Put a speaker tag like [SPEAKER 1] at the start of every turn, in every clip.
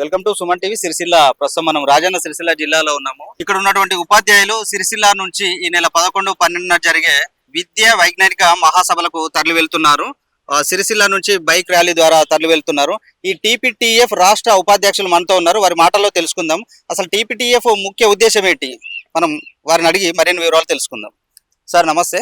[SPEAKER 1] Welcome to Suman TV Sircilla. ప్రస్తుతం మనం రాజన్న సిరిసిల్ల జిల్లాలో ఉన్నాము. ఇక్కడ ఉన్నటువంటి ఉపాధ్యాయులు సిరిసిల్ల నుంచి ఈ నెల 11, 12 జరిగే విద్యా వైజ్ఞానిక మహాసభలకు తరలి వెళ్తున్నారు. సిరిసిల్ల నుంచి బైక్ ర్యాలీ ద్వారా తరలి వెళ్తున్నారు. ఈ టీపీటీఎఫ్ రాష్ట్ర ఉపాధ్యక్షులు మనతో ఉన్నారు. వారి మాటల్లో తెలుసుకుందాం. అసలు టీపీటీఎఫ్ ముఖ్య ఉద్దేశం ఏంటి, మనం వారిని అడిగి మరిన్ని వివరాలు తెలుసుకుందాం. సార్ నమస్తే.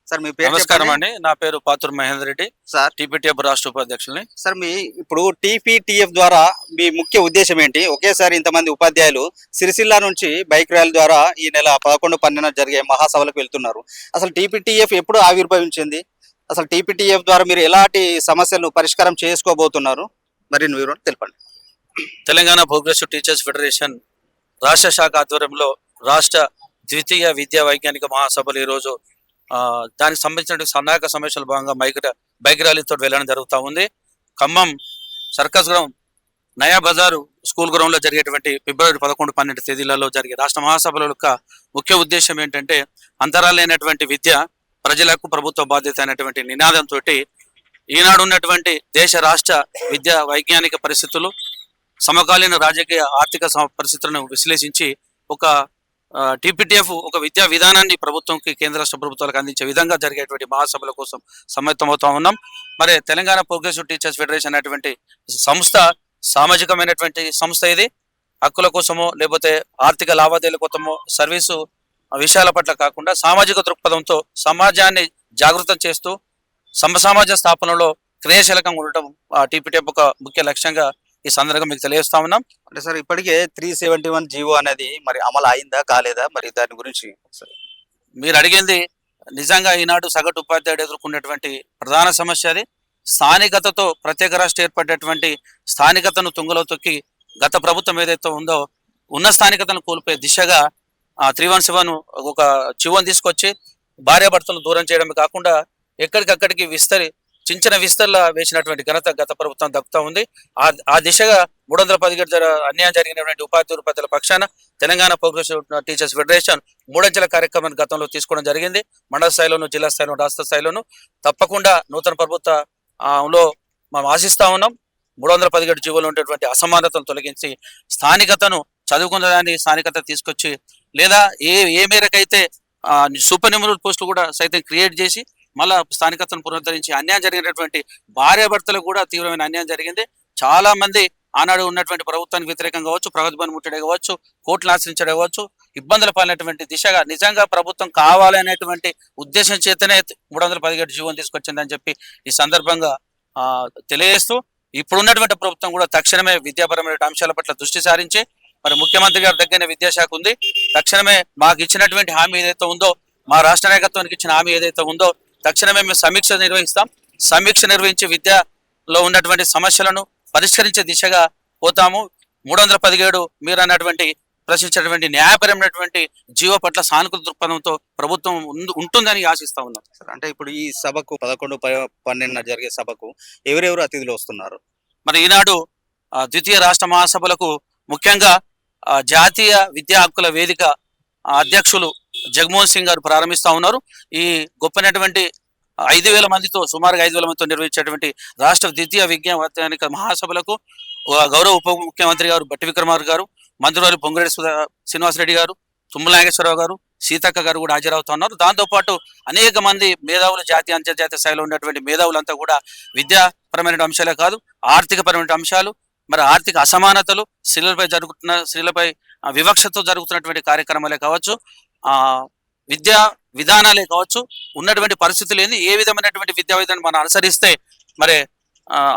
[SPEAKER 1] సార్ మీ పేరు?
[SPEAKER 2] నమస్కారం అండి, నా పేరు పాతూరు మహేందర్ రెడ్డి
[SPEAKER 1] సార్.
[SPEAKER 2] టీపీటీఎఫ్ రాష్ట్ర ఉపాధ్యక్షుల్ని.
[SPEAKER 1] సార్ మీ ఇప్పుడు టీపీటీఎఫ్ ద్వారా మీ ముఖ్య ఉద్దేశం ఏంటి? ఒకేసారి ఇంతమంది ఉపాధ్యాయులు సిరిసిల్ల నుంచి బైక్ ర్యాలీ ద్వారా ఈ నెల 11, 12 జరిగే మహాసభలకు వెళ్తున్నారు. అసలు టీపీటీఎఫ్ ఎప్పుడు ఆవిర్భవించింది? అసలు టీపీటీఎఫ్ ద్వారా మీరు ఎలాంటి సమస్యలను పరిష్కారం చేసుకోబోతున్నారు? మరిన్ని వివరాలు తెలపండి.
[SPEAKER 2] తెలంగాణ ప్రోగ్రెసివ్ టీచర్స్ ఫెడరేషన్ రాష్ట్ర శాఖ ఆధ్వర్యంలో రాష్ట్ర ద్వితీయ విద్యా వైజ్ఞానిక మహాసభలు ఈరోజు దానికి సంబంధించిన సన్నాహక సమావేశాల భాగంగా బైక్ ర్యాలీతో వెళ్ళడం జరుగుతూ ఉంది. ఖమ్మం సర్కస్ గ్రౌండ్, నయా బజారు స్కూల్ గ్రౌండ్ లో జరిగేటువంటి ఫిబ్రవరి 11, 12 తేదీలలో జరిగే రాష్ట్ర మహాసభల యొక్క ముఖ్య ఉద్దేశం ఏంటంటే, అంతరాలైనటువంటి విద్య ప్రజలకు ప్రభుత్వ బాధ్యత అనేటువంటి నినాదంతో ఈనాడు ఉన్నటువంటి దేశ రాష్ట్ర విద్యా వైజ్ఞానిక పరిస్థితులు, సమకాలీన రాజకీయ ఆర్థిక పరిస్థితులను విశ్లేషించి ఒక టీపీటీఎఫ్ ఒక విద్యా విధానాన్ని ప్రభుత్వంకి, కేంద్ర రాష్ట్ర ప్రభుత్వాలకు అందించే విధంగా జరిగేటువంటి మహాసభల కోసం సమ్మతమవుతా ఉన్నాం. మరి తెలంగాణ ప్రోగ్రెసివ్ టీచర్స్ ఫెడరేషన్ అనేటువంటి సంస్థ సామాజికమైనటువంటి సంస్థ. ఇది హక్కుల కోసమో లేకపోతే ఆర్థిక లావాదేవీల కోసమో సర్వీసు విషయాల పట్ల కాకుండా సామాజిక దృక్పథంతో సమాజాన్ని జాగృతం చేస్తూ సమాజ స్థాపనలో క్రియాశీలకంగా ఉండటం టీపీటీఎఫ్ ఒక ముఖ్య లక్ష్యంగా ఈ సందర్భంగా మీకు తెలియజేస్తా ఉన్నాం.
[SPEAKER 1] అంటే సార్, ఇప్పటికే 371 జీవో అనేది మరి అమలు అయిందా కాలేదా, మరి దాని గురించి
[SPEAKER 2] మీరు అడిగింది నిజంగా ఈనాడు సగటు ఉపాధ్యాయుడు ఎదుర్కొన్నటువంటి ప్రధాన సమస్య. అది స్థానికతతో ప్రత్యేక రాష్ట్రం ఏర్పడేటువంటి స్థానికతను తుంగలో తొక్కి గత ప్రభుత్వం ఏదైతే ఉందో ఉన్న స్థానికతను కోల్పోయే దిశగా 317 ఒక జీవోని తీసుకొచ్చి భార్యాభర్తలు దూరం చేయడమే కాకుండా ఎక్కడికక్కడికి చిన్న విస్తరణ వేసినటువంటి ఘనత గత ప్రభుత్వం దక్కుతా ఉంది. ఆ దిశగా 317 అన్యాయం జరిగినటువంటి ఉపాధ్యాయుల పక్షాన తెలంగాణ ప్రోగ్రెసివ్ టీచర్స్ ఫెడరేషన్ 3 అంచెల కార్యక్రమాన్ని గతంలో తీసుకోవడం జరిగింది. మండల స్థాయిలోను, జిల్లా స్థాయిలోను, రాష్ట్ర స్థాయిలోను. తప్పకుండా నూతన ప్రభుత్వంలో మనం ఆశిస్తా ఉన్నాం. 317 జీవోలో ఉండేటువంటి అసమానతను తొలగించి స్థానికతను, చదువుకున్నదాన్ని స్థానికత తీసుకొచ్చి, లేదా ఏ మేరకైతే సూపర్ న్యూమరల్ పోస్టులు కూడా సైతం క్రియేట్ చేసి మళ్ళా స్థానికతను పునరుద్ధరించి అన్యాయం జరిగినటువంటి భార్యాభర్తలకు కూడా తీవ్రమైన అన్యాయం జరిగింది. చాలా మంది ఆనాడు ఉన్నటువంటి ప్రభుత్వానికి వ్యతిరేకంగా కావచ్చు, ప్రగతిభవన్ ముట్టడి కావచ్చు, కోర్టును ఆశ్రయించడం కావచ్చు, ఇబ్బందులు పాలినటువంటి దిశగా నిజంగా ప్రభుత్వం కావాలనేటువంటి ఉద్దేశం చేతనే 317 జీవోని తీసుకొచ్చిందని చెప్పి ఈ సందర్భంగా తెలియజేస్తూ, ఇప్పుడున్నటువంటి ప్రభుత్వం కూడా తక్షణమే విద్యాపరమైన అంశాల పట్ల దృష్టి సారించి, మరి ముఖ్యమంత్రి గారి దగ్గరనే విద్యాశాఖ ఉంది, తక్షణమే మాకు ఇచ్చినటువంటి హామీ ఏదైతే ఉందో, మా రాష్ట్ర నాయకత్వానికి ఇచ్చిన హామీ ఏదైతే ఉందో తక్షణమే మేము సమీక్ష నిర్వహిస్తాం. సమీక్ష నిర్వహించి విద్యలో ఉన్నటువంటి సమస్యలను పరిష్కరించే దిశగా పోతాము. 317 మీరు అన్నటువంటి ప్రశ్నించినటువంటి న్యాయపరమైనటువంటి జీవో పట్ల సానుకూల దృక్పథంతో ప్రభుత్వం ఉంటుందని ఆశిస్తా ఉన్నాం.
[SPEAKER 1] అంటే ఇప్పుడు ఈ సభకు 11, 12 జరిగే సభకు ఎవరెవరు అతిథులు వస్తున్నారు?
[SPEAKER 2] మరి ఈనాడు ద్వితీయ రాష్ట్ర మహాసభలకు ముఖ్యంగా జాతీయ విద్యా హక్కుల వేదిక అధ్యక్షులు జగన్మోహన్ సింగ్ గారు ప్రారంభిస్తా ఉన్నారు. ఈ గొప్పనటువంటి 5,000 మందితో, సుమారుగా 5,000 మందితో నిర్వహించేటువంటి రాష్ట్ర ద్వితీయ విద్యా వైజ్ఞానిక మహాసభలకు గౌరవ ఉప ముఖ్యమంత్రి గారు బట్టి విక్రమార్క గారు, మంత్రులు పొంగులేటి శ్రీనివాసరెడ్డి గారు, తుమ్మల నాగేశ్వరరావు గారు, సీతక్క గారు కూడా హాజరవుతున్నారు. దాంతోపాటు అనేక మంది మేధావులు, జాతీయ అంతర్జాతీయ స్థాయిలో ఉన్నటువంటి మేధావులంతా కూడా విద్యాపరమైన అంశాలే కాదు, ఆర్థికపరమైన అంశాలు, మరి ఆర్థిక అసమానతలు, స్త్రీలపై వివక్షతో జరుగుతున్నటువంటి కార్యక్రమాలే కావచ్చు, విద్యా విధానాలే కావచ్చు, ఉన్నటువంటి పరిస్థితులు ఏంది, ఏ విధమైనటువంటి విద్యా విధానం మనం అనుసరిస్తే మరి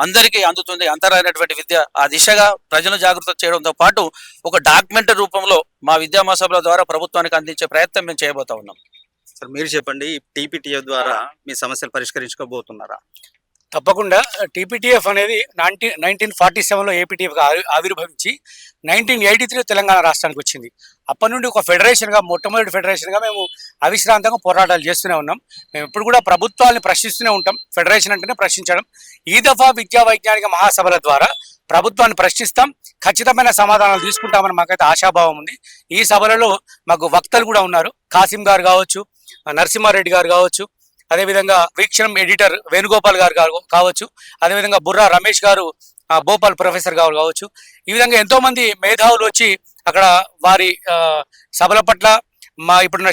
[SPEAKER 2] అందరికీ అందుతుంది, అంతరైనటువంటి విద్య ఆ దిశగా ప్రజలను జాగృతం చేయడంతో పాటు ఒక డాక్యుమెంట్ రూపంలో మా విద్యా మహాసభల ద్వారా ప్రభుత్వానికి అందించే ప్రయత్నం మేము చేయబోతా ఉన్నాం.
[SPEAKER 1] సార్ మీరు చెప్పండి, టీపీటీఎఫ్ ద్వారా మీ సమస్యలు పరిష్కరించుకోబోతున్నారా?
[SPEAKER 3] తప్పకుండా. టీపీటీఎఫ్ అనేది 1947లో ఏపీటీఎఫ్గా ఆవిర్భవించి 1983 తెలంగాణ రాష్ట్రానికి వచ్చింది. అప్పటి నుండి ఒక ఫెడరేషన్గా, మొట్టమొదటి ఫెడరేషన్గా మేము అవిశ్రాంతంగా పోరాటాలు చేస్తూనే ఉన్నాం. మేము ఇప్పుడు కూడా ప్రభుత్వాన్ని ప్రశ్నిస్తూనే ఉంటాం. ఫెడరేషన్ అంటేనే ప్రశ్నించడం. ఈ దఫా విద్యా వైజ్ఞానిక మహాసభల ద్వారా ప్రభుత్వాన్ని ప్రశ్నిస్తాం, ఖచ్చితమైన సమాధానాలు తీసుకుంటామని మాకైతే ఆశాభావం ఉంది. ఈ సభలలో మాకు వక్తలు కూడా ఉన్నారు. కాసిం గారు కావచ్చు, నరసింహారెడ్డి గారు కావచ్చు, అదేవిధంగా వీక్షణం ఎడిటర్ వేణుగోపాల్ గారు కావచ్చు, అదేవిధంగా బుర్రా రమేష్ గారు భోపాల్ ప్రొఫెసర్ గారు కావచ్చు, ఈ విధంగా ఎంతో మంది మేధావులు వచ్చి అక్కడ వారి సభల పట్ల ఇప్పుడున్న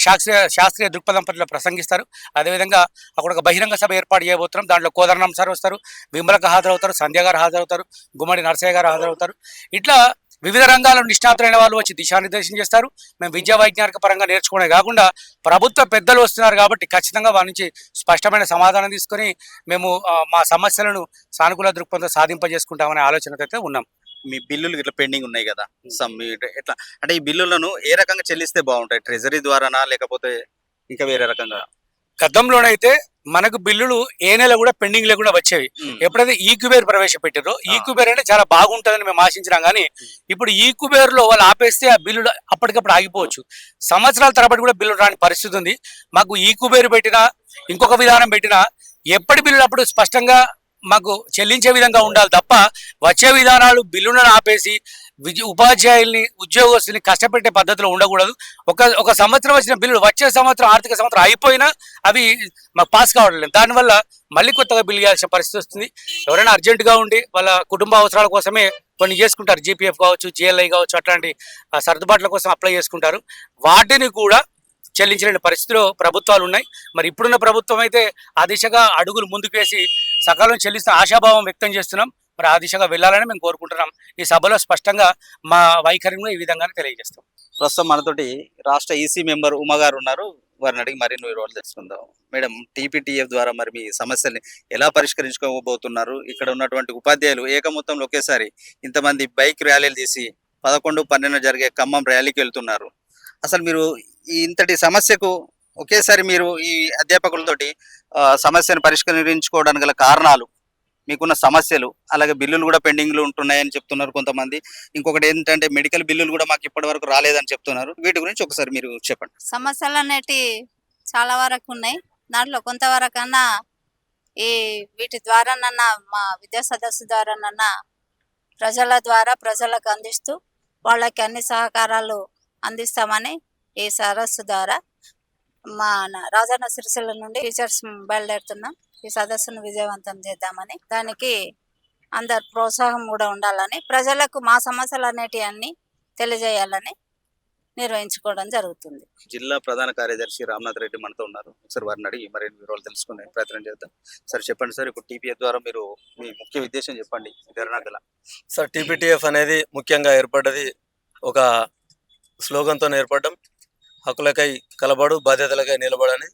[SPEAKER 3] శాస్త్రీయ దృక్పథం పట్ల ప్రసంగిస్తారు. అదేవిధంగా అక్కడ ఒక బహిరంగ సభ ఏర్పాటు చేయబోతున్నాం. దాంట్లో కోదండరాం సార్ వస్తారు, విమలక హాజరవుతారు, సంధ్య గారు హాజరవుతారు, గుమ్మడి నరసయ్య గారు హాజరవుతారు. ఇట్లా వివిధ రంగాల్లో నిష్ణాతులైన వాళ్ళు వచ్చి దిశానిర్దేశం చేస్తారు. మేము విద్యా వైజ్ఞానిక పరంగా నేర్చుకోవడమే కాకుండా ప్రభుత్వ పెద్దలు వస్తున్నారు కాబట్టి ఖచ్చితంగా వారి నుంచి స్పష్టమైన సమాధానం తీసుకొని మేము మా సమస్యలను సానుకూల దృక్పథంతో సాధింపజేసుకుంటామనే ఆలోచనతో అయితే ఉన్నాం.
[SPEAKER 1] మీ బిల్లులు ఇట్లా పెండింగ్ ఉన్నాయి కదా, ఎట్లా అంటే ఈ బిల్లులను ఏ రకంగా చెల్లిస్తే బాగుంటాయి? ట్రెజరీ ద్వారానా లేకపోతే ఇంకా వేరే రకంగా?
[SPEAKER 3] గతంలోనైతే మనకు బిల్లులు ఏ నెల కూడా పెండింగ్ లేకుండా వచ్చేవి. ఎప్పుడైతే ఈ కుబేర్ ప్రవేశపెట్టారో, ఈ కుబేర్ అంటే చాలా బాగుంటుందని మేము ఆశించినాం. కానీ ఇప్పుడు ఈ కుబేర్ లో వాళ్ళు ఆపేస్తే ఆ బిల్లులు అప్పటికప్పుడు ఆగిపోవచ్చు. సంవత్సరాల తరబడి కూడా బిల్లులు రాని పరిస్థితి ఉంది. మాకు ఈ కుబేర్ పెట్టినా ఇంకొక విధానం పెట్టినా ఎప్పటి బిల్లులు అప్పుడు స్పష్టంగా మాకు చెల్లించే విధంగా ఉండాలి తప్ప వచ్చే విధానాలు బిల్లులను ఆపేసి ఉపాధ్యాయుల్ని ఉద్యోగస్తుల్ని కష్టపెట్టే పద్ధతిలో ఉండకూడదు. ఒక సంవత్సరం వచ్చిన బిల్లులు వచ్చే సంవత్సరం ఆర్థిక సంవత్సరం అయిపోయినా అవి మాకు పాస్ కావట్లేదు. దానివల్ల మళ్ళీ కొత్తగా బిల్లు చేయాల్సిన పరిస్థితి వస్తుంది. ఎవరైనా అర్జెంటుగా ఉండి వాళ్ళ కుటుంబ అవసరాల కోసమే కొన్ని చేసుకుంటారు, జీపీఎఫ్ కావచ్చు, జిఎల్ఐ కావచ్చు, అట్లాంటి సర్దుబాట్ల కోసం అప్లై చేసుకుంటారు. వాటిని కూడా చెల్లించలేని పరిస్థితిలో ప్రభుత్వాలు ఉన్నాయి. మరి ఇప్పుడున్న ప్రభుత్వం అయితే ఆ దిశగా అడుగులు ముందుకు వేసి సకాలం చెల్లిస్తున్న ఆశాభావం వ్యక్తం చేస్తున్నాం. మరి ఆ దిశగా వెళ్ళాలని మేము కోరుకుంటున్నాం. ఈ సభలో స్పష్టంగా మా వైఖరిని ఈ విధంగానే తెలియజేస్తాం.
[SPEAKER 1] ప్రస్తుతం మనతోటి రాష్ట్ర ఈసీ మెంబర్ ఉమా గారు ఉన్నారు. వారిని అడిగి మరిన్ని వివరాలు తెలుసుకుందాం. మేడం, టీపీటీఎఫ్ ద్వారా మరి మీ సమస్యల్ని ఎలా పరిష్కరించుకోబోతున్నారు? ఇక్కడ ఉన్నటువంటి ఉపాధ్యాయులు ఏకమొత్తంలో ఒకేసారి ఇంతమంది బైక్ ర్యాలీలు తీసి 11-12 జరిగే ఖమ్మం ర్యాలీకి వెళ్తున్నారు. అసలు మీరు ఇంతటి సమస్యకు ఒకేసారి మీరు ఈ అధ్యాపకులతోటి సమస్యను పరిష్కరించుకోవడానికి గల కారణాలు, మీకున్న సమస్యలు, అలాగే బిల్లులు కూడా పెండింగ్లు ఉంటున్నాయని చెప్తున్నారు కొంతమంది. ఇంకొకటి ఏంటంటే మెడికల్ బిల్లులు కూడా మాకు ఇప్పటి వరకు రాలేదని చెప్తున్నారు. వీటి గురించి ఒకసారి మీరు చెప్పండి.
[SPEAKER 4] సమస్యలు అనేటి చాలా వరకు ఉన్నాయి. దాంట్లో కొంతవరకన్నా వీటి ద్వారానన్నా మా విద్యా సదస్సు ద్వారానన్నా ప్రజల ద్వారా ప్రజలకు అందిస్తూ వాళ్ళకి అన్ని సహకారాలు అందిస్తామని ఈ సదస్సు ద్వారా మా రాజన్న సిరిసిల్ల నుండి టీచర్స్ బయలుదేరుతున్నాం. ఈ సదస్సును విజయవంతం చేద్దామని, దానికి అందరు ప్రోత్సాహం కూడా ఉండాలని, ప్రజలకు మా సమస్యలు అనేటివన్నీ తెలియజేయాలని నిర్వహించుకోవడం జరుగుతుంది.
[SPEAKER 1] జిల్లా ప్రధాన కార్యదర్శి రామ్నాథ్ రెడ్డి మనతో ఉన్నారు. ఒకసారి వారిని అడిగి మరిన్ని వివరాలు తెలుసుకునే ప్రయత్నం చేద్దాం. సార్ చెప్పండి సార్, ఇప్పుడు టీపీఎఫ్ ద్వారా మీరు మీ ముఖ్య ఉద్దేశం చెప్పండి. ధర్నాగల
[SPEAKER 5] సార్, టీపీటీఎఫ్ అనేది ముఖ్యంగా ఏర్పడ్డది ఒక స్లోగన్తో ఏర్పడడం, హక్కులకై కలబడు, బాధ్యతలకై నిలబడని.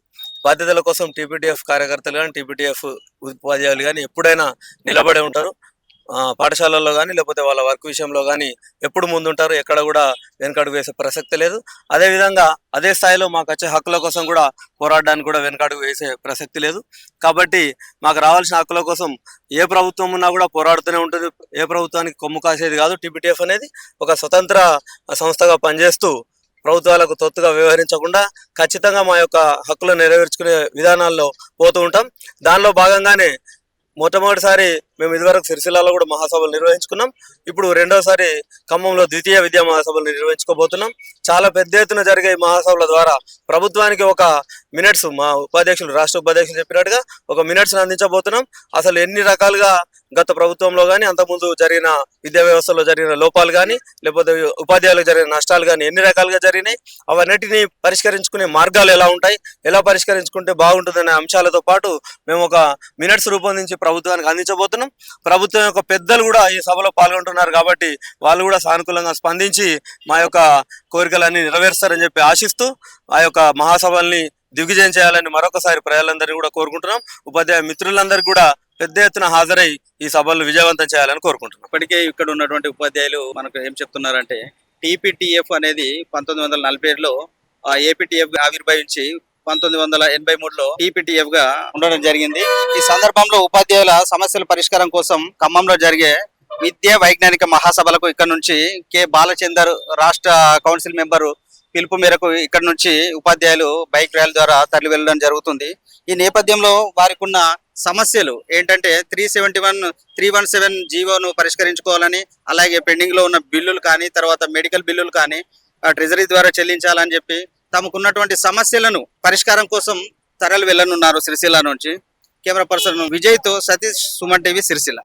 [SPEAKER 5] బాధ్యతల కోసం టీపీటీఎఫ్ కార్యకర్తలు కానీ, టీపీటీఎఫ్ ఉపాధ్యాయులు కానీ ఎప్పుడైనా నిలబడే ఉంటారు. పాఠశాలల్లో కానీ లేకపోతే వాళ్ళ వర్క్ విషయంలో కానీ ఎప్పుడు ముందుంటారు. ఎక్కడ కూడా వెనకడుగు వేసే ప్రసక్తి లేదు. అదేవిధంగా అదే స్థాయిలో మాకు వచ్చే హక్కుల కోసం కూడా పోరాడడానికి కూడా వెనకడుగు వేసే ప్రసక్తి లేదు. కాబట్టి మాకు రావాల్సిన హక్కుల కోసం ఏ ప్రభుత్వం ఉన్నా కూడా పోరాడుతూనే ఉంటుంది. ఏ ప్రభుత్వానికి కొమ్ము కాసేది కాదు. టీపీటీఎఫ్ అనేది ఒక స్వతంత్ర సంస్థగా పనిచేస్తూ ప్రభుత్వాలకు తొత్తుగా వ్యవహరించకుండా ఖచ్చితంగా మా యొక్క హక్కులు నెరవేర్చుకునే విధానాల్లో పోతూ ఉంటాం. దానిలో భాగంగానే మొట్టమొదటిసారి మేము ఇదివరకు సిరిసిల్లలో కూడా మహాసభలు నిర్వహించుకున్నాం. ఇప్పుడు రెండోసారి ఖమ్మంలో ద్వితీయ విద్యా మహాసభలు నిర్వహించుకోబోతున్నాం. చాలా పెద్ద ఎత్తున జరిగే మహాసభల ద్వారా ప్రభుత్వానికి ఒక మినిట్స్, మా ఉపాధ్యక్షులు రాష్ట్ర ఉపాధ్యక్షులు చెప్పినట్టుగా ఒక మినిట్స్ అందించబోతున్నాం. అసలు ఎన్ని రకాలుగా గత ప్రభుత్వంలో కానీ అంతకుముందు జరిగిన విద్యా వ్యవస్థలో జరిగిన లోపాలు కానీ లేకపోతే ఉపాధ్యాయులకు జరిగిన నష్టాలు కానీ ఎన్ని రకాలుగా జరిగినాయి, అవన్నిటిని పరిష్కరించుకునే మార్గాలు ఎలా ఉంటాయి, ఎలా పరిష్కరించుకుంటే బాగుంటుందనే అంశాలతో పాటు మేము ఒక మినిట్స్ రూపొందించి ప్రభుత్వానికి అందించబోతున్నాం. ప్రభుత్వం యొక్క పెద్దలు కూడా ఈ సభలో పాల్గొంటున్నారు కాబట్టి వాళ్ళు కూడా సానుకూలంగా స్పందించి మా యొక్క కోరికలన్నీ నెరవేరుస్తారని చెప్పి ఆశిస్తూ ఆ యొక్క మహాసభల్ని దిగ్విజయం చేయాలని మరొకసారి ప్రజలందరినీ కూడా కోరుకుంటున్నాం. ఉపాధ్యాయ మిత్రులందరికీ కూడా పెద్ద ఎత్తున హాజరై ఈ సభలు విజయవంతం చేయాలని కోరుకుంటున్నాం.
[SPEAKER 1] ఇప్పటికే ఇక్కడ ఉన్నటువంటి ఉపాధ్యాయులు మనకు ఏం చెప్తున్నారంటే టీపీటీఎఫ్ అనేది 1947లో ఏపీటీఎఫ్ ఆవిర్భవించి 1983లో టీపీటీఎఫ్ గా ఉండడం జరిగింది. ఈ సందర్భంలో ఉపాధ్యాయుల సమస్యల పరిష్కారం కోసం ఖమ్మంలో జరిగే విద్యా వైజ్ఞానిక మహాసభలకు ఇక్కడ నుంచి కె బాలచందర్ రాష్ట్ర కౌన్సిల్ మెంబరు పిలుపు మేరకు ఇక్కడ నుంచి ఉపాధ్యాయులు బైక్ ర్యాలీ ద్వారా తరలి వెళ్ళడం జరుగుతుంది. ఈ నేపథ్యంలో వారికి ఉన్న సమస్యలు ఏంటంటే 317 జీవోను పరిష్కరించుకోవాలని, అలాగే పెండింగ్ లో ఉన్న బిల్లులు కానీ, తర్వాత మెడికల్ బిల్లులు కానీ ట్రెజరీ ద్వారా చెల్లించాలని చెప్పి తమకున్నటువంటి సమస్యలను పరిష్కారం కోసం తరలి వెళ్ళనున్నారు సిరిసిల్ల నుంచి. కెమెరా పర్సన్ విజయ్తో సతీష్, సుమన్ టీవీ, సిరిసిల్ల.